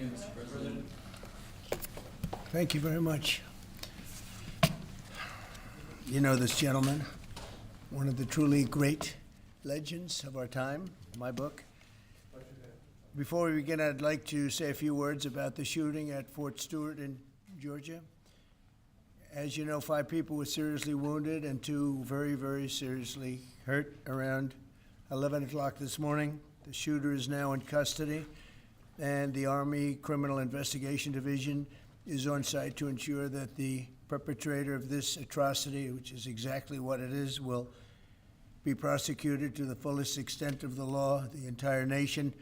begin, Mr. President. Thank you very much. You know this gentleman, one of the truly great legends of our time, my book. Before we begin, I'd like to say a few words about the shooting at Fort Stewart in Georgia. As you know, 5 people were seriously wounded and 2 very, very seriously hurt around 11 o'clock this morning. The shooter is now in custody, and the Army Criminal Investigation Division is on site to ensure that the perpetrator of this atrocity, which is exactly what it is, will be prosecuted to the fullest extent of the law. The entire nation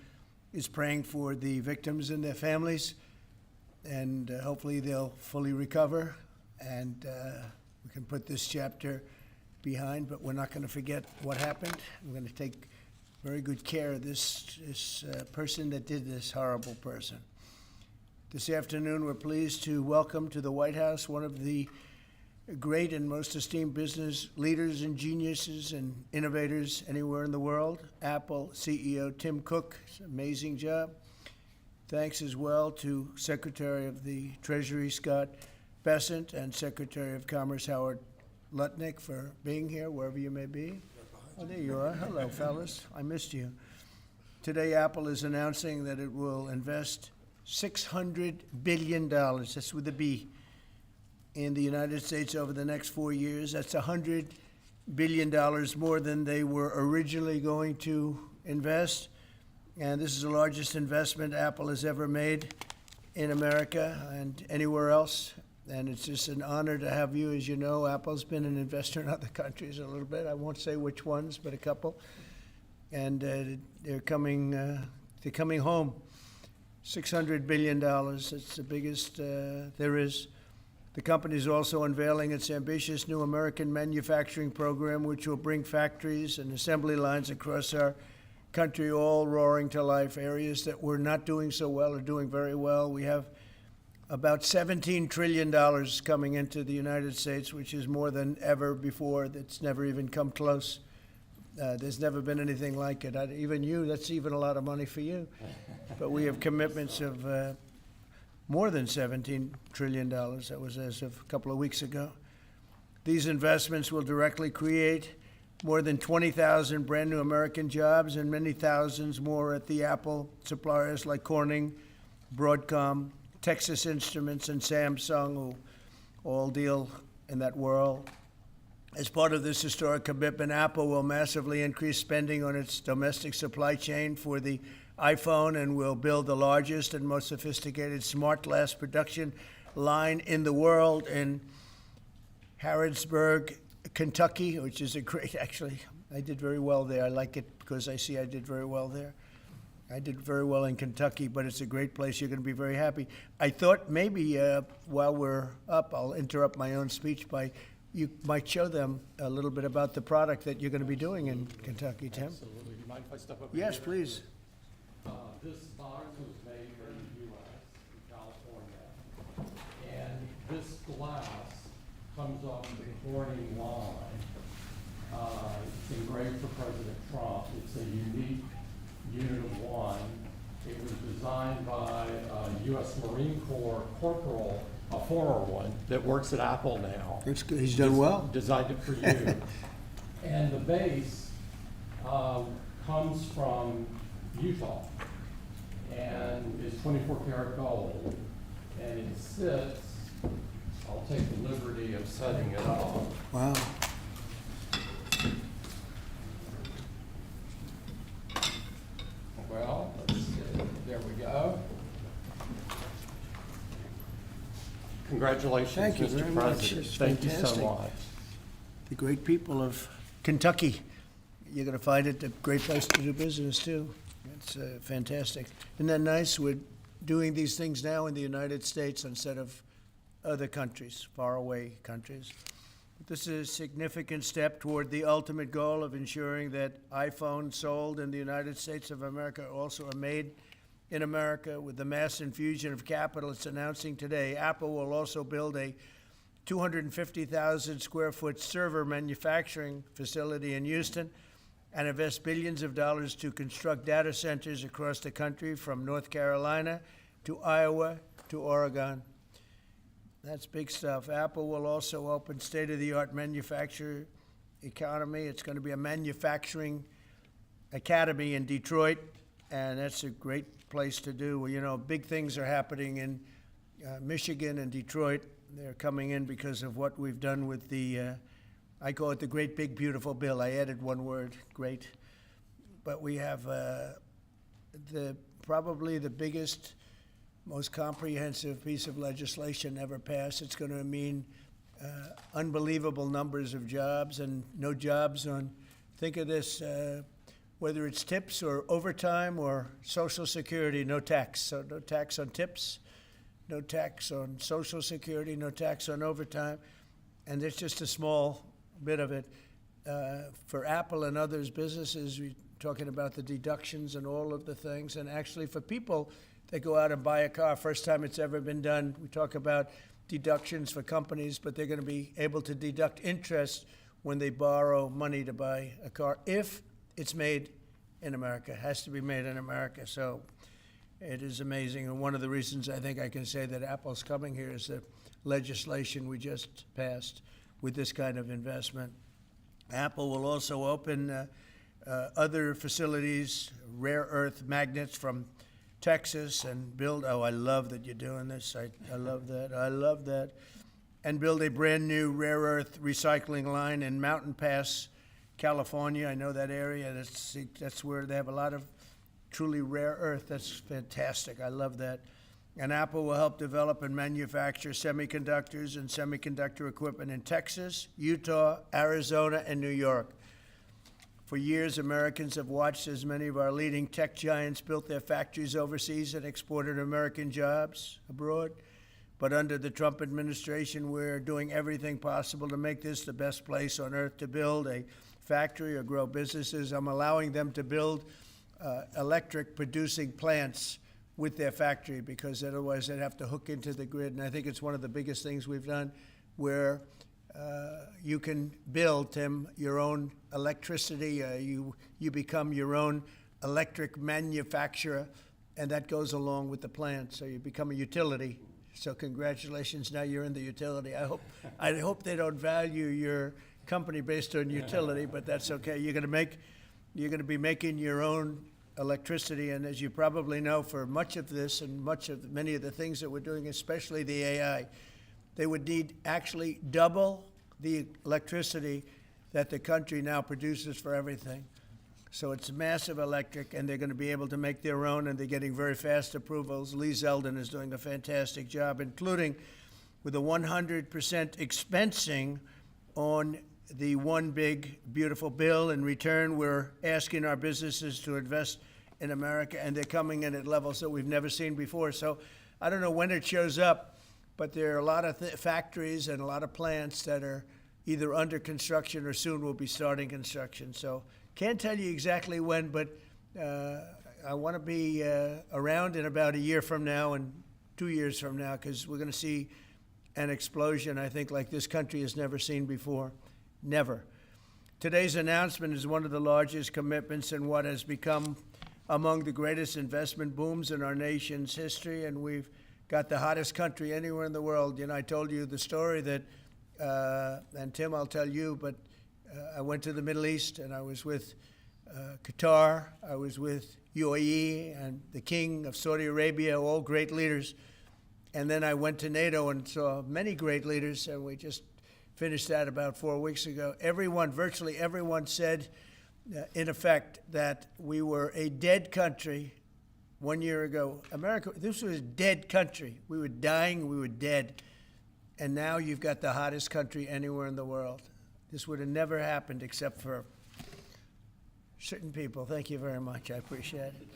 is praying for the victims and their families, and hopefully they'll fully recover, and we can put this chapter behind, but we're not going to forget what happened. We're going to take very good care of this person that did this, horrible person. This afternoon, we're pleased to welcome to the White House one of the great and most esteemed business leaders and geniuses and innovators anywhere in the world, Apple CEO Tim Cook. It's an amazing job. Thanks as well to Secretary of the Treasury Scott Bessent and Secretary of Commerce Howard Lutnick for being here, wherever you may be. Oh, there you are. Hello, fellas. I missed you. Today, Apple is announcing that it will invest $600 billion, that's with a B, in the United States over the next 4 years. That's $100 billion more than they were originally going to invest. And this is the largest investment Apple has ever made in America and anywhere else. And it's just an honor to have you. As you know, Apple's been an investor in other countries a little bit. I won't say which ones, but a couple. And they're coming home. $600 billion, it's the biggest there is. The company is also unveiling its ambitious new American manufacturing program, which will bring factories and assembly lines across our country, all roaring to life. Areas that were not doing so well are doing very well. We have about $17 trillion coming into the United States, which is more than ever before. That's never even come close. There's never been anything like it. Even you, that's even a lot of money for you. But we have commitments of more than $17 trillion. That was as of a couple of weeks ago. These investments will directly create more than 20,000 brand new American jobs and many thousands more at the Apple suppliers like Corning, Broadcom, Texas Instruments, and Samsung, who all deal in that world. As part of this historic commitment, Apple will massively increase spending on its domestic supply chain for the iPhone and will build the largest and most sophisticated smart glass production line in the world in Harrodsburg, Kentucky, which is a great, actually, I did very well there. I like it because I see I did very well there. I did very well in Kentucky, but it's a great place. You're going to be very happy. I thought maybe while we're up, I'll interrupt my own speech by you might show them a little bit about the product that you're going to be doing in Kentucky, Tim. Absolutely. Do you mind if I step up? Yes, here? please. This box was made here in the U.S., in California, and this glass comes off the Corning line. It's engraved for President Trump. It's a unique unit of 1. It was designed by a U.S. Marine Corps corporal, a former one, that works at Apple now. That's good. He's done well. Designed it for you. And the base comes from Utah and is 24 karat gold. And it sits, I'll take the liberty of setting it up. Wow. Well, let's see. There we go. Congratulations, Thank you Mr. very much. President. It's Thank you so fantastic. much. The great people of Kentucky. You're going to find it a great place to do business, too. It's fantastic. Isn't that nice? We're doing these things now in the United States instead of other countries, faraway countries. This is a significant step toward the ultimate goal of ensuring that iPhones sold in the United States of America also are made in America. With the mass infusion of capital it's announcing today, Apple will also build a 250,000 square foot server manufacturing facility in Houston and invest billions of dollars to construct data centers across the country, from North Carolina, to Iowa to Oregon. That's big stuff. Apple will also open state-of-the-art manufacturer economy. It's going to be a manufacturing academy in Detroit, and that's a great place to do. Well, you know, big things are happening in Michigan and Detroit. They're coming in because of what we've done with the, I call it the Great Big Beautiful Bill. I added one word, great. But we have probably the biggest, most comprehensive piece of legislation ever passed. It's going to mean unbelievable numbers of jobs, and no jobs on, think of this, whether it's tips or overtime or Social Security, no tax. So no tax on tips, no tax on Social Security, no tax on overtime. And there's just a small bit of it. For Apple and others businesses, we're talking about the deductions and all of the things. And actually for people that go out and buy a car, first time it's ever been done, we talk about deductions for companies, but they're going to be able to deduct interest when they borrow money to buy a car if it's made in America. It has to be made in America. So it is amazing. And one of the reasons I think I can say that Apple's coming here is the legislation we just passed with this kind of investment. Apple will also open other facilities, rare earth magnets from Texas, and build, oh, I love that you're doing this. I love that. I love that. And build a brand new rare earth recycling line in Mountain Pass, California. I know that area. That's where they have a lot of truly rare earth. That's fantastic. I love that. And Apple will help develop and manufacture semiconductors and semiconductor equipment in Texas, Utah, Arizona, and New York. For years, Americans have watched as many of our leading tech giants built their factories overseas and exported American jobs abroad. But under the Trump administration, we're doing everything possible to make this the best place on earth to build a factory or grow businesses. I'm allowing them to build electric producing plants with their factory, because otherwise they'd have to hook into the grid. And I think it's one of the biggest things we've done, where you can build, Tim, your own electricity. You become your own electric manufacturer, and that goes along with the plant. So you become a utility. So congratulations, now you're in the utility. I hope they don't value your company based on utility, but that's okay. You're going to be making your own electricity, and as you probably know, for much of this and many of the things that we're doing, especially the AI, they would need actually double the electricity that the country now produces for everything. So it's massive electric, and they're going to be able to make their own, and they're getting very fast approvals. Lee Zeldin is doing a fantastic job, including with a 100% expensing on the one big beautiful bill. In return, we're asking our businesses to invest in America, and they're coming in at levels that we've never seen before. So I don't know when it shows up, but there are a lot of factories and a lot of plants that are either under construction or soon will be starting construction. So can't tell you exactly when, but I want to be around in about a year from now and 2 years from now, because we're going to see an explosion, I think, like this country has never seen before. Never. Today's announcement is one of the largest commitments in what has become among the greatest investment booms in our nation's history, and we've got the hottest country anywhere in the world. You know, I told you the story that, and Tim, I'll tell you, but I went to the Middle East, and I was with Qatar, I was with UAE, and the King of Saudi Arabia, all great leaders. And then I went to NATO and saw many great leaders, and we just finished that about 4 weeks ago. Virtually everyone said, in effect, that we were a dead country 1 year ago. America, this was a dead country. We were dying, we were dead. And now you've got the hottest country anywhere in the world. This would have never happened except for certain people. Thank you very much. I appreciate it.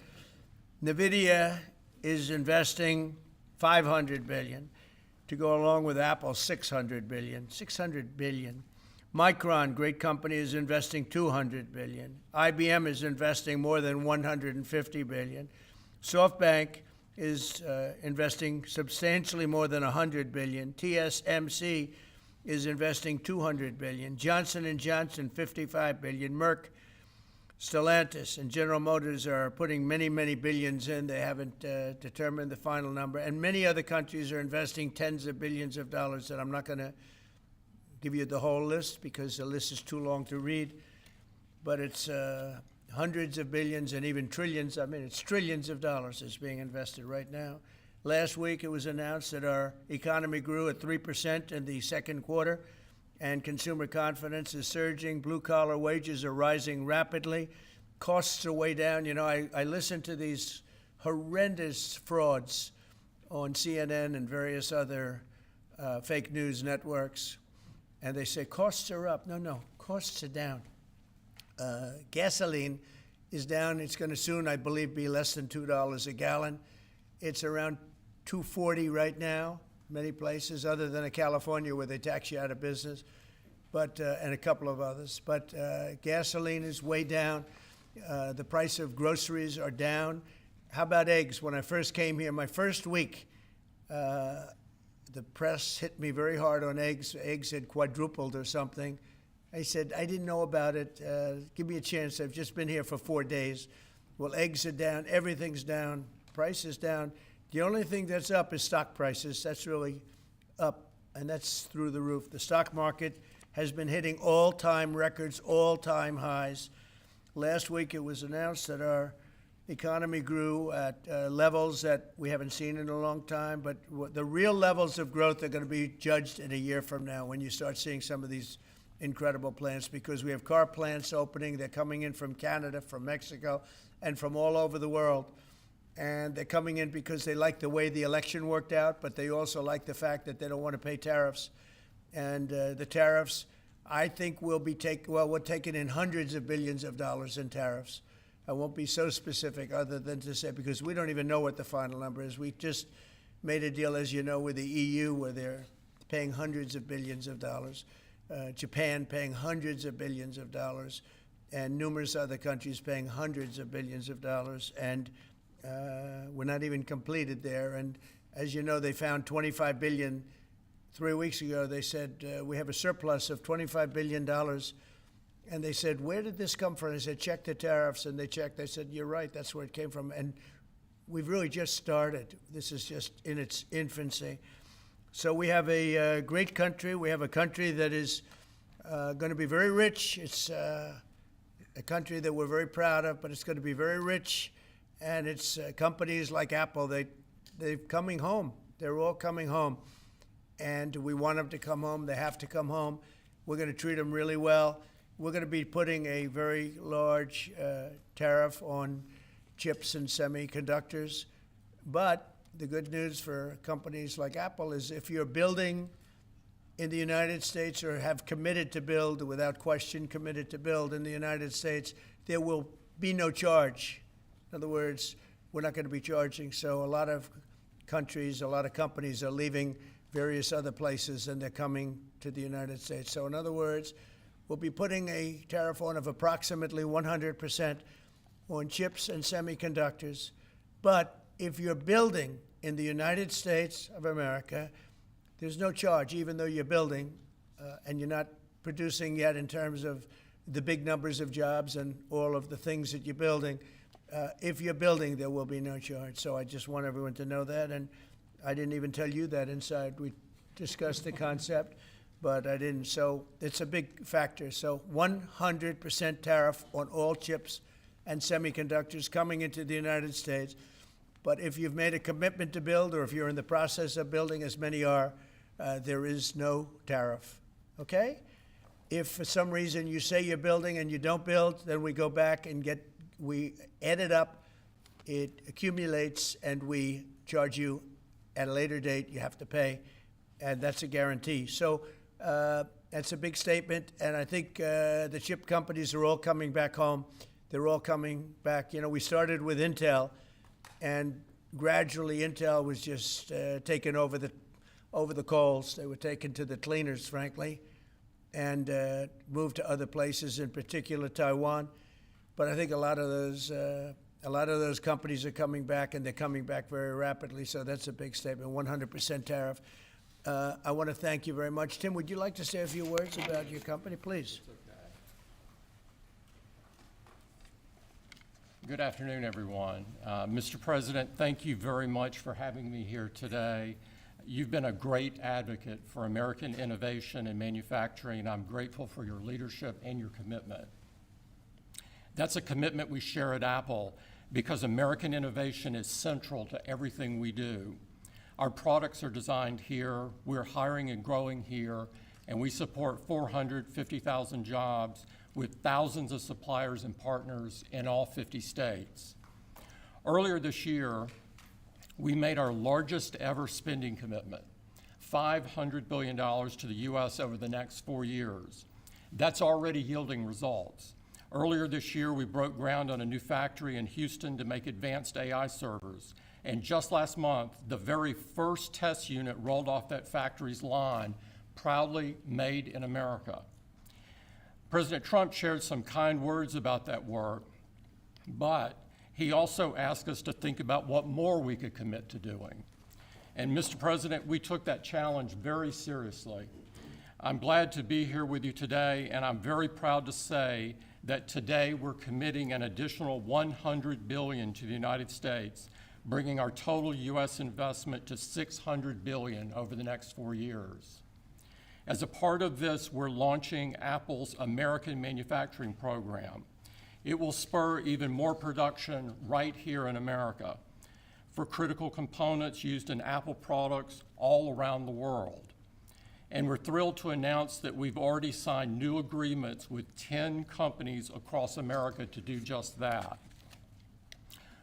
NVIDIA is investing $500 billion to go along with Apple, $600 billion. $600 billion. Micron, great company, is investing $200 billion. IBM is investing more than $150 billion. SoftBank is investing substantially more than $100 billion. TSMC is investing $200 billion. Johnson & Johnson, $55 billion. Merck, Stellantis and General Motors are putting many, many billions in. They haven't determined the final number. And many other countries are investing tens of billions of dollars, and I'm not going to give you the whole list because the list is too long to read. But it's hundreds of billions and even trillions. I mean, it's trillions of dollars that's being invested right now. Last week, it was announced that our economy grew at 3% in the second quarter, and consumer confidence is surging. Blue-collar wages are rising rapidly. Costs are way down. You know, I listen to these horrendous frauds on CNN and various other fake news networks, and they say costs are up. No, costs are down. Gasoline is down. It's going to soon, I believe, be less than $2 a gallon. It's around $2.40 right now, many places, other than in California where they tax you out of business, but and a couple of others. But gasoline is way down. The price of groceries are down. How about eggs? When I first came here, my first week, the press hit me very hard on eggs. Eggs had quadrupled or something. I said, I didn't know about it. Give me a chance. I've just been here for 4 days. Well, eggs are down. Everything's down. Price is down. The only thing that's up is stock prices. That's really up, and that's through the roof. The stock market has been hitting all-time records, all-time highs. Last week it was announced that our economy grew at levels that we haven't seen in a long time, but the real levels of growth are going to be judged in a year from now when you start seeing some of these incredible plants, because we have car plants opening. They're coming in from Canada, from Mexico, and from all over the world. And they're coming in because they like the way the election worked out, but they also like the fact that they don't want to pay tariffs. And the tariffs, I think, will be we're taking in hundreds of billions of dollars in tariffs. I won't be so specific other than to say, because we don't even know what the final number is. We just made a deal, as you know, with the EU where they're paying hundreds of billions of dollars. Japan paying hundreds of billions of dollars, and numerous other countries paying hundreds of billions of dollars. And we're not even completed there. And as you know, they found $25 billion 3 weeks ago. They said, we have a surplus of $25 billion. And they said, where did this come from? I said, check the tariffs. And they checked. They said, you're right, that's where it came from. And we've really just started. This is just in its infancy. So we have a great country. We have a country that is going to be very rich. It's a country that we're very proud of, but it's going to be very rich. And it's companies like Apple, they're coming home. They're all coming home. And we want them to come home. They have to come home. We're going to treat them really well. We're going to be putting a very large tariff on chips and semiconductors. But the good news for companies like Apple is if you're building in the United States or have committed to build, without question committed to build in the United States, there will be no charge. In other words, we're not going to be charging. So a lot of countries, a lot of companies are leaving various other places and they're coming to the United States. So in other words, we'll be putting a tariff on of approximately 100% on chips and semiconductors. But if you're building in the United States of America, there's no charge, even though you're building and you're not producing yet in terms of the big numbers of jobs and all of the things that you're building. If you're building, there will be no charge. So I just want everyone to know that. And I didn't even tell you that inside. We discussed the concept, but I didn't. So it's a big factor. So 100% tariff on all chips and semiconductors coming into the United States. But if you've made a commitment to build, or if you're in the process of building, as many are, there is no tariff. Okay? If for some reason you say you're building and you don't build, then we go back and we add it up, it accumulates, and we charge you at a later date. You have to pay, and that's a guarantee. So that's a big statement, and I think the chip companies are all coming back home. They're all coming back. You know, we started with Intel, and gradually Intel was just taken over the coals. They were taken to the cleaners, frankly, and moved to other places, in particular Taiwan. But I think a lot of those companies are coming back, and they're coming back very rapidly. So that's a big statement. 100% tariff. I want to thank you very much. Tim, would you like to say a few words about your company, please? It's okay. Good afternoon, everyone. Mr. President, thank you very much for having me here today. You've been a great advocate for American innovation and manufacturing, and I'm grateful for your leadership and your commitment. That's a commitment we share at Apple because American innovation is central to everything we do. Our products are designed here, we're hiring and growing here, and we support 450,000 jobs with thousands of suppliers and partners in all 50 states. Earlier this year, we made our largest ever spending commitment, $500 billion to the U.S. over the next 4 years. That's already yielding results. Earlier this year, we broke ground on a new factory in Houston to make advanced AI servers. And just last month, the very first test unit rolled off that factory's line, proudly made in America. President Trump shared some kind words about that work, but he also asked us to think about what more we could commit to doing. And Mr. President, we took that challenge very seriously. I'm glad to be here with you today, and I'm very proud to say that today we're committing an additional $100 billion to the United States, bringing our total U.S. investment to $600 billion over the next 4 years. As a part of this, we're launching Apple's American Manufacturing Program. It will spur even more production right here in America for critical components used in Apple products all around the world. And we're thrilled to announce that we've already signed new agreements with 10 companies across America to do just that.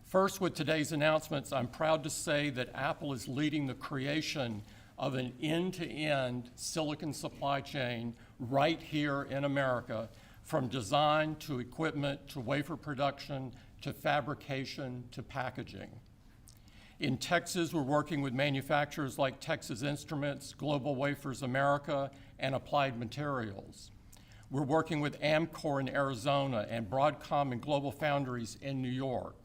First, with today's announcements, I'm proud to say that Apple is leading the creation of an end-to-end silicon supply chain right here in America, from design to equipment to wafer production to fabrication to packaging. In Texas, we're working with manufacturers like Texas Instruments, Global Wafers America, and Applied Materials. We're working with Amcor in Arizona and Broadcom and Global Foundries in New York.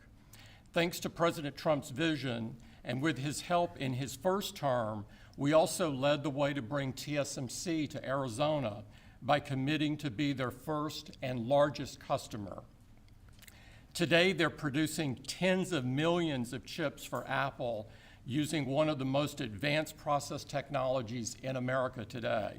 Thanks to President Trump's vision, and with his help in his first term, we also led the way to bring TSMC to Arizona by committing to be their first and largest customer. Today, they're producing tens of millions of chips for Apple using one of the most advanced process technologies in America today.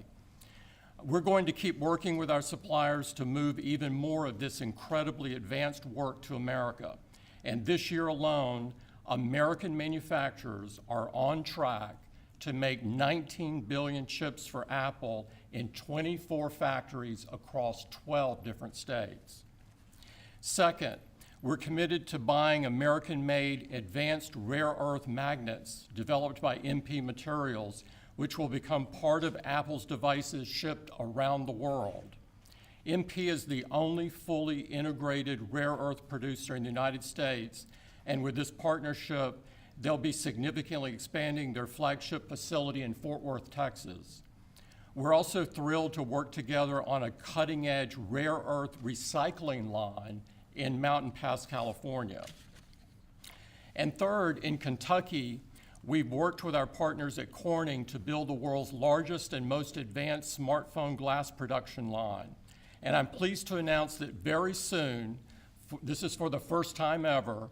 We're going to keep working with our suppliers to move even more of this incredibly advanced work to America. And this year alone, American manufacturers are on track to make 19 billion chips for Apple in 24 factories across 12 different states. Second, we're committed to buying American-made advanced rare earth magnets developed by MP Materials, which will become part of Apple's devices shipped around the world. MP is the only fully integrated rare earth producer in the United States, and with this partnership, they'll be significantly expanding their flagship facility in Fort Worth, Texas. We're also thrilled to work together on a cutting-edge rare earth recycling line in Mountain Pass, California. And third, in Kentucky, we've worked with our partners at Corning to build the world's largest and most advanced smartphone glass production line. And I'm pleased to announce that very soon, this is for the first time ever,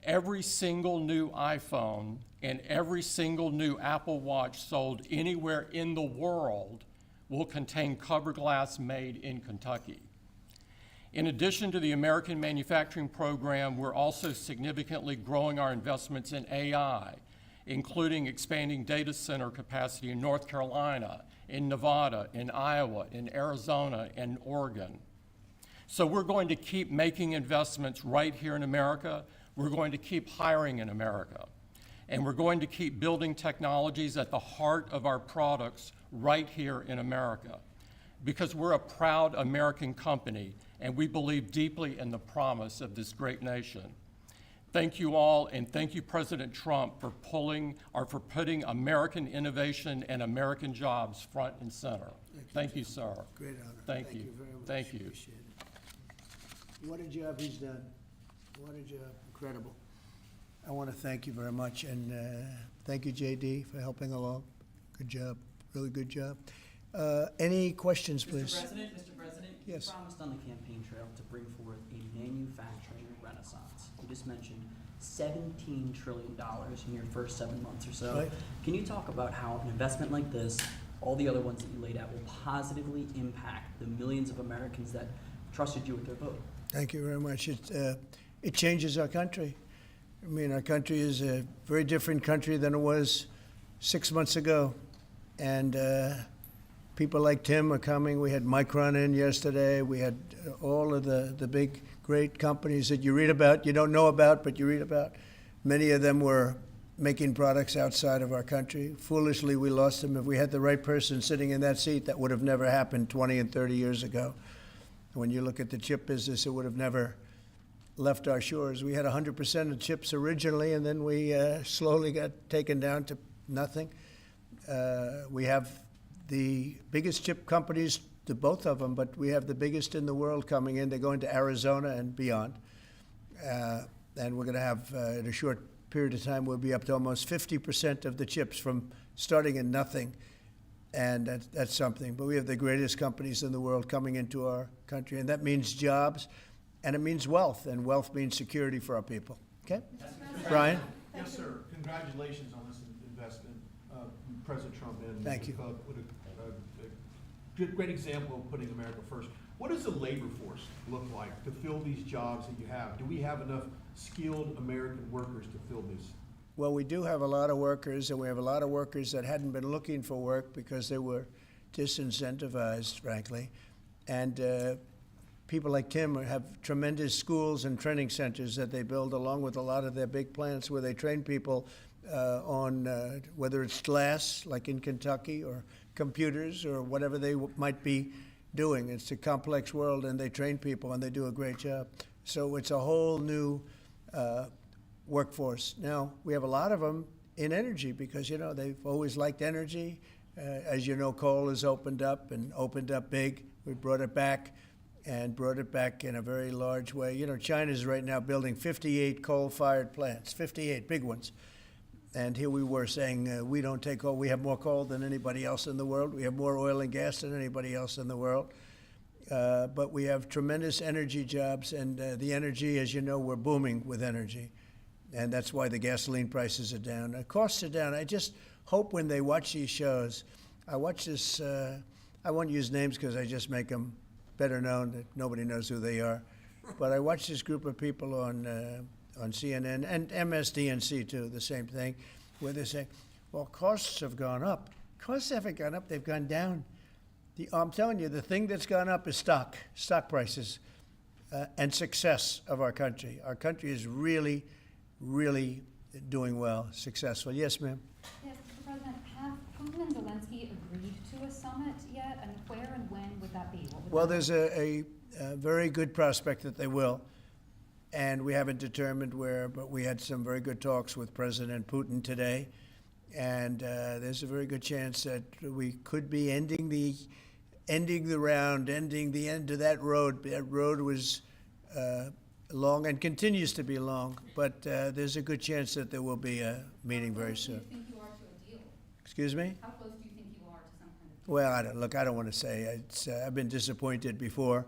every single new iPhone and every single new Apple Watch sold anywhere in the world will contain cover glass made in Kentucky. In addition to the American Manufacturing Program, we're also significantly growing our investments in AI, including expanding data center capacity in North Carolina, in Nevada, in Iowa, in Arizona, and Oregon. So we're going to keep making investments right here in America. We're going to keep hiring in America. And we're going to keep building technologies at the heart of our products right here in America. Because we're a proud American company, and we believe deeply in the promise of this great nation. Thank you all, and thank you, President Trump, for putting American innovation and American jobs front and center. Thank you, sir. Great honor. Thank you. Very much. Thank you. Appreciate it. What a job he's done. What a job. Incredible. I want to thank you very much, and thank you, JD, for helping along. Good job. Really good job. Any questions, please? Mr. President, Yes. you promised on the campaign trail to bring forth a manufacturing renaissance. You just mentioned $17 trillion in your first 7 months or so. Right. Can you talk about how an investment like this, all the other ones that you laid out, will positively impact the millions of Americans that trusted you with their vote? Thank you very much. It changes our country. I mean, our country is a very different country than it was 6 months ago. And people like Tim are coming. We had Micron in yesterday. We had all of the big, great companies that you read about, you don't know about, but you read about. Many of them were making products outside of our country. Foolishly, we lost them. If we had the right person sitting in that seat, that would have never happened 20 and 30 years ago. When you look at the chip business, it would have never left our shores. We had 100% of chips originally, and then we slowly got taken down to nothing. We have the biggest chip companies, the both of them, but we have the biggest in the world coming in. They're going to Arizona and beyond. And we're going to have, in a short period of time, we'll be up to almost 50% of the chips from starting in nothing. And that's something. But we have the greatest companies in the world coming into our country, and that means jobs, and it means wealth, and wealth means security for our people. Okay? Brian? Yes, sir. Congratulations on this investment, President Trump. And Thank you. What a great example of putting America first. What does the labor force look like to fill these jobs that you have? Do we have enough skilled American workers to fill this? Well, we do have a lot of workers, and we have a lot of workers that hadn't been looking for work because they were disincentivized, frankly. And people like Tim have tremendous schools and training centers that they build along with a lot of their big plants where they train people on whether it's glass, like in Kentucky, or computers, or whatever they might be doing. It's a complex world, and they train people, and they do a great job. So it's a whole new workforce. Now, we have a lot of them in energy because, you know, they've always liked energy. As you know, coal has opened up and opened up big. We brought it back and brought it back in a very large way. You know, China's right now building 58 coal-fired plants, 58 big ones. And here we were saying we don't take coal. We have more coal than anybody else in the world. We have more oil and gas than anybody else in the world. But we have tremendous energy jobs, and the energy, as you know, we're booming with energy. And that's why the gasoline prices are down. The costs are down. I just hope when they watch these shows, I watch this, I won't use names because I just make them better known, that nobody knows who they are. But I watch this group of people on CNN and MSDNC too, the same thing, where they say, well, costs have gone up. Costs haven't gone up, they've gone down. I'm telling you, the thing that's gone up is stock prices, and success of our country. Our country is really, really doing well, successful. Yes, ma'am? Yes, Mr. President, have Putin and Zelensky agreed to a summit yet? And where and when would that be? Well, there's a very good prospect that they will. And we haven't determined where, but we had some very good talks with President Putin today. And there's a very good chance that we could be ending the end of that road. That road was long and continues to be long, but there's a good chance that there will be a meeting very soon. How close do you think you are to a deal? Excuse me? How close do you think you are to some kind of deal? Well, I don't want to say. I've been disappointed before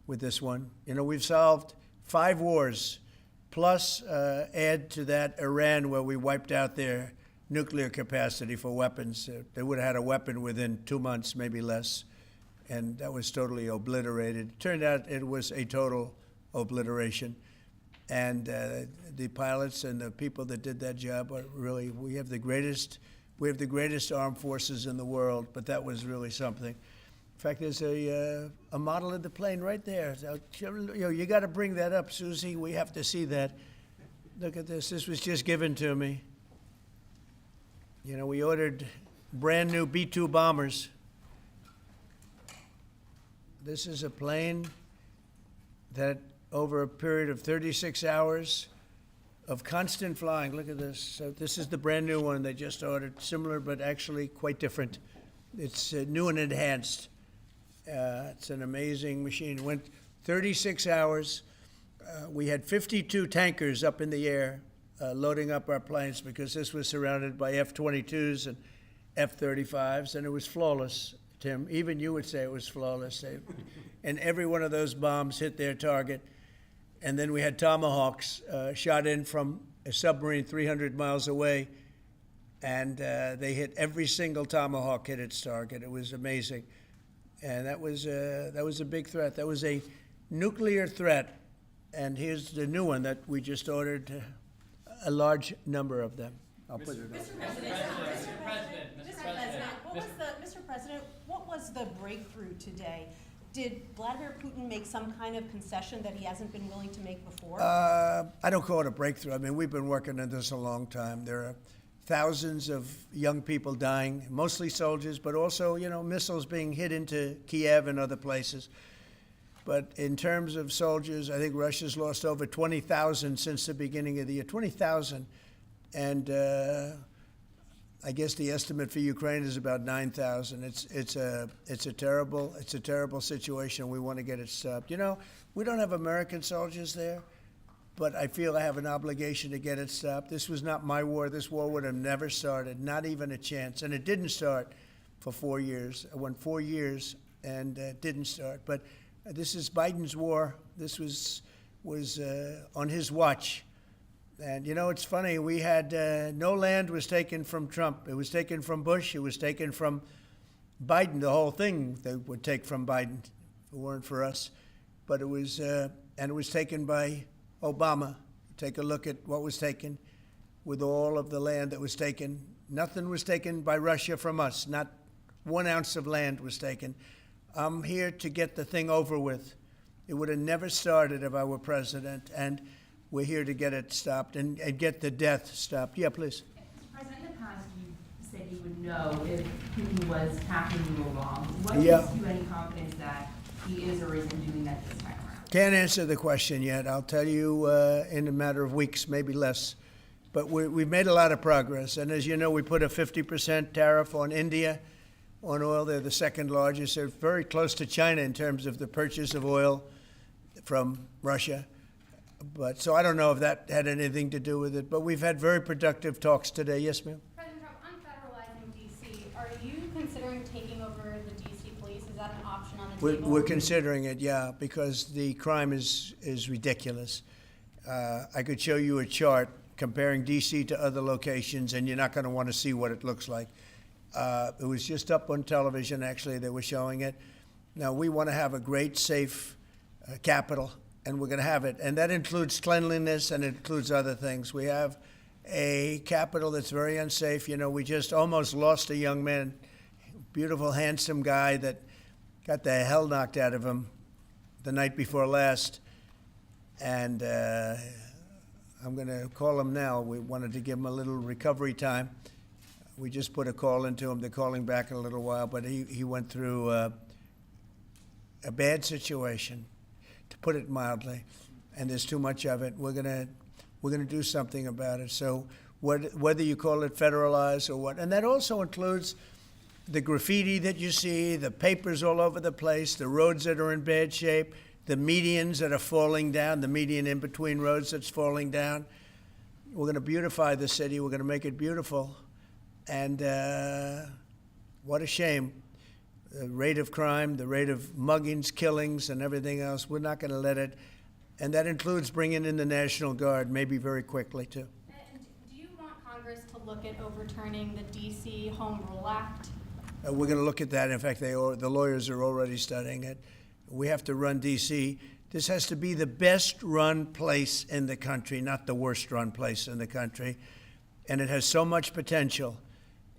with this one. You know, we've solved 5 wars, plus add to that Iran, where we wiped out their nuclear capacity for weapons. They would have had a weapon within 2 months, maybe less, and that was totally obliterated. It turned out it was a total obliteration, and the pilots and the people that did that job are really, we have the greatest armed forces in the world, but that was really something. In fact, there's a model of the plane right there. So, you got to bring that up, Susie. We have to see that. Look at this. This was just given to me. You know, we ordered brand new B-2 bombers. This is a plane that over a period of 36 hours of constant flying, look at this. So this is the brand new one they just ordered, similar but actually quite different. It's new and enhanced. It's an amazing machine. It went 36 hours. We had 52 tankers up in the air loading up our planes because this was surrounded by F-22s and F-35s, and it was flawless, Tim. Even you would say it was flawless. And every one of those bombs hit their target. And then we had Tomahawks shot in from a submarine 300 miles away, and they hit every single Tomahawk hit its target. It was amazing. And that was a big threat. That was a nuclear threat. And here's the new one that we just ordered, a large number of them. I'll put it up. Mr. President, what was the breakthrough today? Did Vladimir Putin make some kind of concession that he hasn't been willing to make before? I don't call it a breakthrough. I mean, we've been working on this a long time. There are thousands of young people dying, mostly soldiers, but also, missiles being hit into Kiev and other places. But in terms of soldiers, I think Russia's lost over 20,000 since the beginning of the year. 20,000. And I guess the estimate for Ukraine is about 9,000. It's a terrible situation. We want to get it stopped. We don't have American soldiers there, but I feel I have an obligation to get it stopped. This was not my war. This war would have never started, not even a chance. And it didn't start for 4 years. It went 4 years and didn't start. But this is Biden's war. This was on his watch. And, it's funny, we had no land was taken from Trump. It was taken from Bush. It was taken from Biden. The whole thing they would take from Biden if it weren't for us. But it was taken by Obama. Take a look at what was taken with all of the land that was taken. Nothing was taken by Russia from us. Not 1 ounce of land was taken. I'm here to get the thing over with. It would have never started if I were president. And we're here to get it stopped and get the death stopped. Yeah, please. Mr. President, in the past, you said you would know if Putin was tackling you along. What Yeah. gives you any confidence that he is or isn't doing that this time around? Can't answer the question yet. I'll tell you in a matter of weeks, maybe less. But we've made a lot of progress. And as you know, we put a 50% tariff on India on oil. They're the second largest. They're very close to China in terms of the purchase of oil from Russia. But so I don't know if that had anything to do with it. But we've had very productive talks today. Yes, ma'am? President Trump, on federalizing D.C., are you considering taking over the D.C. police? Is that an option on the table? We're considering it, yeah, because the crime is ridiculous. I could show you a chart comparing D.C. to other locations, and you're not going to want to see what it looks like. It was just up on television, actually. They were showing it. Now, we want to have a great, safe capital, and we're going to have it. And that includes cleanliness, and it includes other things. We have a capital that's very unsafe. We just almost lost a young man, beautiful, handsome guy that got the hell knocked out of him the night before last. And I'm going to call him now. We wanted to give him a little recovery time. We just put a call into him. They're calling back in a little while, but he went through a bad situation, to put it mildly, and there's too much of it. We're gonna do something about it. So whether you call it federalized or what, and that also includes the graffiti that you see, the papers all over the place, the roads that are in bad shape, the medians that are falling down, the median in between roads that's falling down. We're going to beautify the city. We're going to make it beautiful. And what a shame. The rate of crime, the rate of muggings, killings, and everything else, we're not going to let it. And that includes bringing in the National Guard, maybe very quickly, too. And do you want Congress to look at overturning the D.C. Home Rule Act? We're going to look at that. In fact, the lawyers are already studying it. We have to run D.C. This has to be the best-run place in the country, not the worst-run place in the country. And it has so much potential.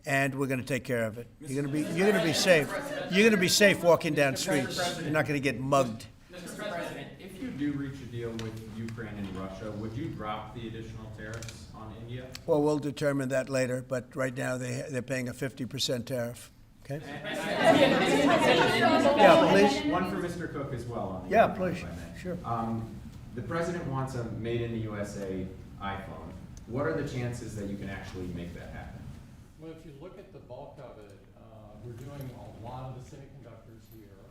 And we're going to take care of it. You're going to be safe. You're going to be safe walking down streets. You're not going to get mugged. Mr. President, if you do reach a deal with Ukraine and Russia, would you drop the additional tariffs on India? Well, we'll determine that later. But right now they're paying a 50% tariff. Okay. Yeah, please. One for Mr. Cook as well. On the Yeah, other one, please. if I may. Sure. The president wants a made-in-the-USA iPhone. What are the chances that you can actually make that happen? Well, if you look at the bulk of it, we're doing a lot of the semiconductors here.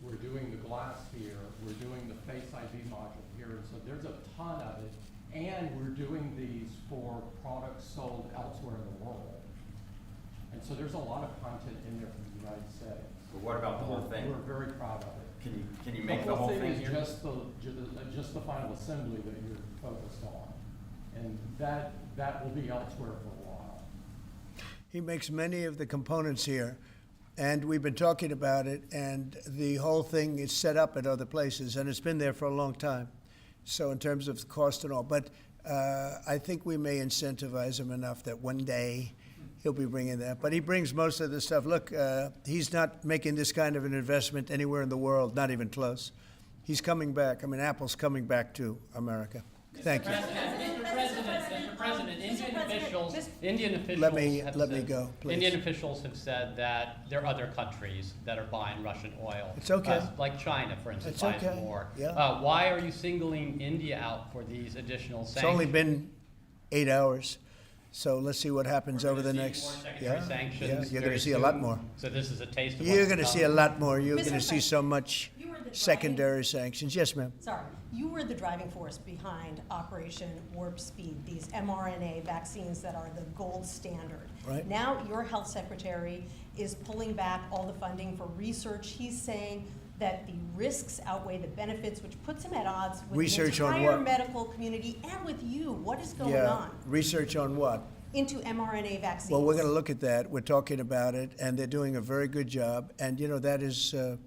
We're doing the glass here. We're doing the Face ID module here. So there's a ton of it. And we're doing these for products sold elsewhere in the world. And so there's a lot of content in there from the United States. But what about the whole thing? We're very proud of it. Can you make the whole thing is here? just the final assembly that you're focused on, and that will be elsewhere for a while. He makes many of the components here, and we've been talking about it, and the whole thing is set up at other places, and it's been there for a long time. So in terms of the cost and all, but I think we may incentivize him enough that one day he'll be bringing that. But he brings most of the stuff. Look, he's not making this kind of an investment anywhere in the world, not even close. He's coming back. I mean, Apple's coming back to America. Thank you. Mr. President, Indian officials Let me have said- go, please. Indian officials have said that there are other countries that are buying Russian oil. It's okay. Like China, for instance, It's buys okay. more. Yeah. Why are you singling India out for these additional It's sanctions? only been 8 hours, so let's see what happens We're over the gonna see next. more secondary sanctions You're going very to see a lot soon. more. So this is a taste of You're what's going to to see a come. lot more. You're Mr. going to see so much You were the driving- secondary sanctions. Yes, ma'am. Sorry, you were the driving force behind Operation Warp Speed, these mRNA vaccines that are the gold standard. Right. Now your health secretary is pulling back all the funding for research. He's saying that the risks outweigh the benefits, which puts him at odds with Research the on entire what? medical community and with you. What is going Yeah. on Research on what? into mRNA vaccines? Well, we're going to look at that. We're talking about it, and they're doing a very good job. And, you know, that is a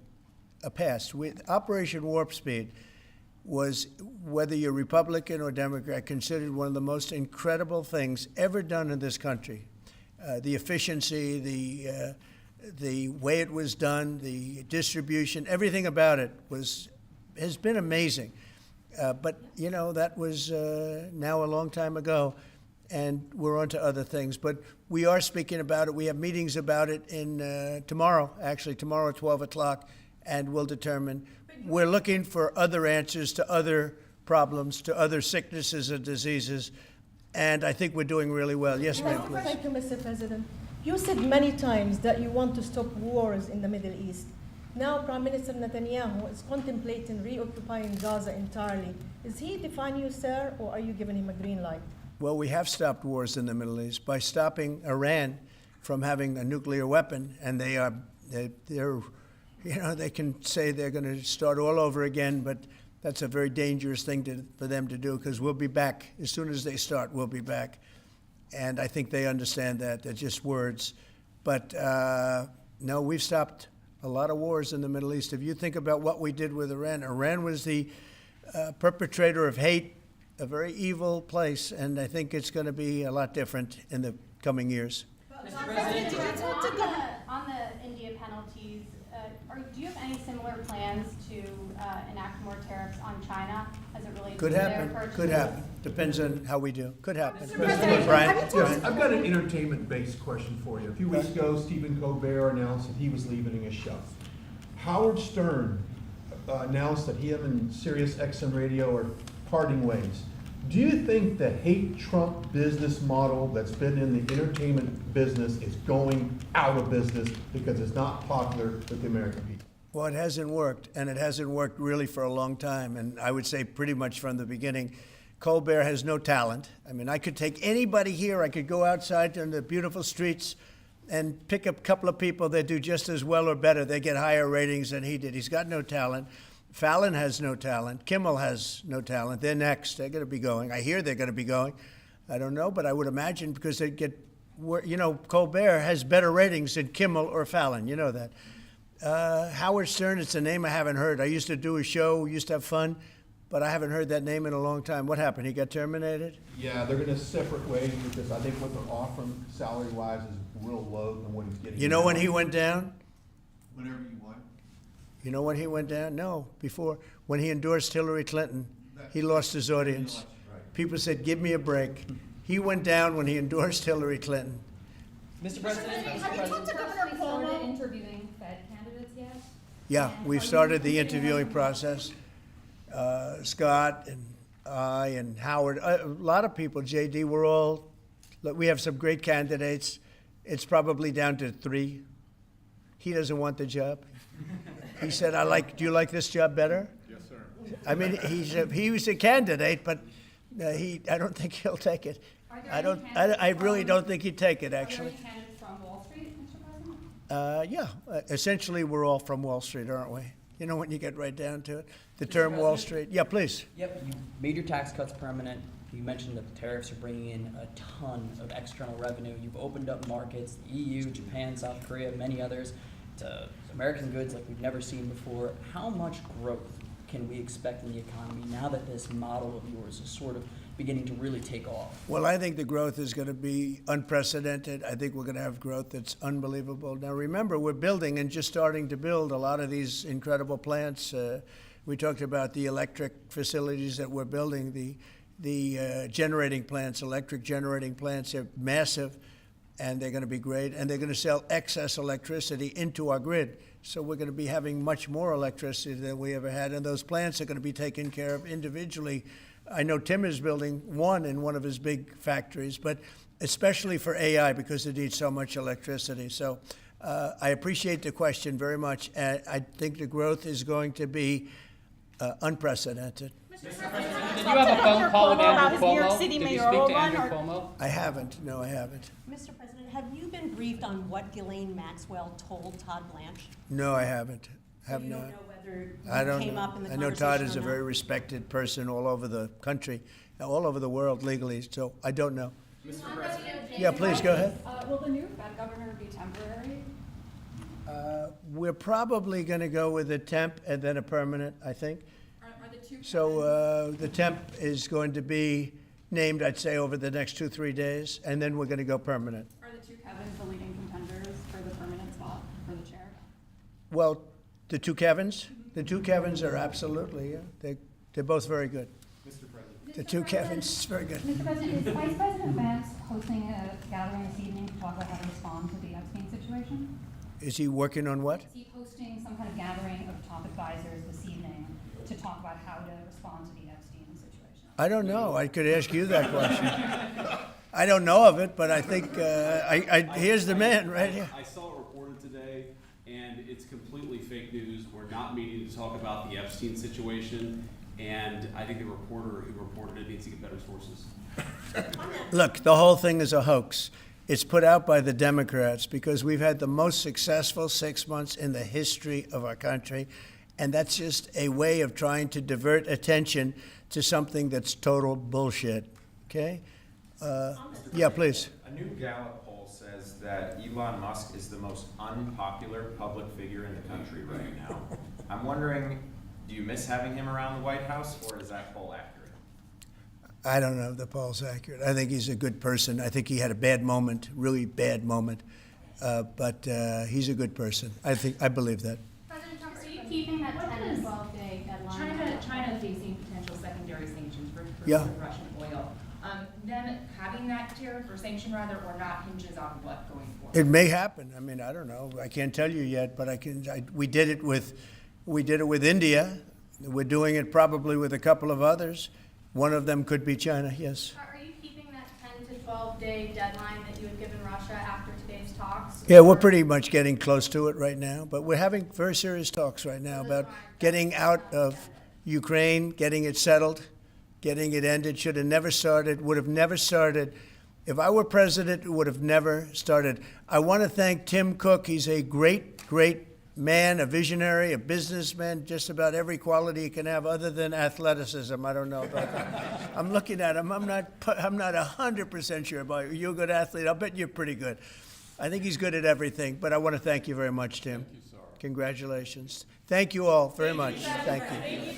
past. Operation Warp Speed was, whether you're Republican or Democrat, considered one of the most incredible things ever done in this country. The efficiency, the way it was done, the distribution, everything about it has been amazing. But, you know, that was now a long time ago, and we're on to other things. But we are speaking about it. We have meetings about it tomorrow at 12 o'clock, and we'll determine. We're looking for other answers to other problems, to other sicknesses and diseases, and I think we're doing really well. Yes, ma'am, please. Thank you, Mr. President. You said many times that you want to stop wars in the Middle East. Now, Prime Minister Netanyahu is contemplating reoccupying Gaza entirely. Is he defying you, sir, or are you giving him a green light? Well, we have stopped wars in the Middle East by stopping Iran from having a nuclear weapon, and they're you know, they can say they're going to start all over again, but that's a very dangerous thing for them to do, because we'll be back. As soon as they start, we'll be back. And I think they understand that. They're just words. But no, we've stopped a lot of wars in the Middle East. If you think about what we did with Iran, Iran was the perpetrator of hate, a very evil place, and I think it's going to be a lot different in the coming years. On the India penalties, do you have any similar plans to enact more tariffs on China as it relates Could to their happen, purchases? could happen. Depends on how we do. Could happen. President, Brian? have you Yes, I've got an entertainment-based question for you. A few weeks ago, Stephen Colbert announced that he was leaving his show. Howard Stern announced that he and Sirius XM Radio are parting ways. Do you think the hate Trump business model that's been in the entertainment business is going out of business because it's not popular with the American people? Well, it hasn't worked, and it hasn't worked really for a long time, and I would say pretty much from the beginning. Colbert has no talent. I mean, I could take anybody here, I could go outside on the beautiful streets and pick up a couple of people that do just as well or better. They get higher ratings than he did. He's got no talent. Fallon has no talent. Kimmel has no talent. They're next. They're going to be going. I hear they're going to be going. I don't know, but I would imagine because they get, you know, Colbert has better ratings than Kimmel or Fallon. You know that. Howard Stern, it's a name I haven't heard. I used to do a show, used to have fun, but I haven't heard that name in a long time. What happened? He got terminated? Yeah, they're gonna separate ways because I think what they're offering salary-wise is real low than what he's getting. You know when now. he went down? Whenever you want. You know when he went down? No, before. When he endorsed Hillary Clinton, he lost his audience. People said, give me a break. He went down when he endorsed Hillary Clinton. Mr. President, Have you talked to Governor Actually started Cuomo? interviewing Fed candidates yet? Yeah, And we've are you started the considering interviewing having- process. Scott and I and Howard, a lot of people, JD, we have some great candidates. It's probably down to 3. He doesn't want the job. He said, do you like this job better? Yes, sir. I mean, he was a candidate, but I don't think he'll take it. Are there any candidates I really from- don't think he'd take it, Are there actually. any candidates from Wall Street, Mr. President? Yeah, essentially, we're all from Wall Street, aren't we? you know, when you get right down to it. The term Wall Street. Yeah, please. Yep, you made your tax cuts permanent. You mentioned that the tariffs are bringing in a ton of external revenue. You've opened up markets, the EU, Japan, South Korea, many others, to American goods like we've never seen before. How much growth can we expect in the economy now that this model of yours is sort of beginning to really take off? Well, I think the growth is going to be unprecedented. I think we're going to have growth that's unbelievable. Now, remember, we're building and just starting to build a lot of these incredible plants. We talked about the electric facilities that we're building, the generating plants, electric generating plants. They're massive, and they're going to be great. And they're going to sell excess electricity into our grid. So we're going to be having much more electricity than we ever had. And those plants are going to be taken care of individually. I know Tim is building one in one of his big factories, but especially for AI because it needs so much electricity. So I appreciate the question very much. I think the growth is going to be unprecedented. Did you have a phone call with Andrew Cuomo? Did you speak to Andrew Cuomo? I haven't. No, I haven't. Mr. President, have you been briefed on what Ghislaine Maxwell told Todd Blanche? No, I haven't. So Have you not. don't know whether I it don't came know. up in the I know conversation Todd is or a not? very respected person all over the country, all over the world legally, so I don't know. Mr. President? Yeah, please, go ahead. Will the new Fed governor be temporary? We're probably going to go with a temp and then a permanent, I think. Are the two So the temp is going to be named, I'd say, over the next 2-3 days, and then we're going to go permanent. Are the two Kevins the leading contenders for the permanent spot for the chair? Well, the two Kevins? The two Kevins are absolutely, yeah. They're both very good. Mr. President? The two Kevins, very good. Mr. President, is Vice President Vance hosting a gathering this evening to talk about how to respond to the Epstein situation? Is he working on what? Is he hosting some kind of gathering of top advisors this evening to talk about how to respond to the Epstein situation? I don't know. I could ask you that question. I don't know of it, but I think, here's the man right here. I saw it reported today, and it's completely fake news. We're not meeting to talk about the Epstein situation, and I think the reporter who reported it needs to get better sources. Look, the whole thing is a hoax. It's put out by the Democrats because we've had the most successful 6 months in the history of our country, and that's just a way of trying to divert attention to something that's total bullshit. Okay? Yeah, please. A new Gallup poll says that Elon Musk is the most unpopular public figure in the country right now. I'm wondering, do you miss having him around the White House, or is that poll accurate? I don't know if the poll's accurate. I think he's a good person. I think he had a bad moment, really bad moment, but he's a good person. I believe that. President Trump, are you keeping that 10 to 12 day deadline? China facing potential secondary sanctions for Yeah. Russian oil. Them having that tariff or sanction rather or not hinges on what going forward? It may happen. I mean, I don't know. I can't tell you yet, but we did it with India. We're doing it probably with a couple of others. One of them could be China. Yes. Are you keeping that 10 to 12 day deadline that you had given Russia after today's talks? Yeah, we're pretty much getting close to it right now, but we're having very serious talks right now about getting out of Ukraine, getting it settled, getting it ended. Should have never started, would have never started. If I were president, it would have never started. I want to thank Tim Cook. He's a great, great man, a visionary, a businessman, just about every quality he can have other than athleticism. I don't know about that. I'm looking at him. I'm not 100% sure about you. You're a good athlete. I'll bet you're pretty good. I think he's good at everything, but I want to thank you very much, Tim. Thank you, sir. Congratulations. Thank you all very much. Thank you. Thank you,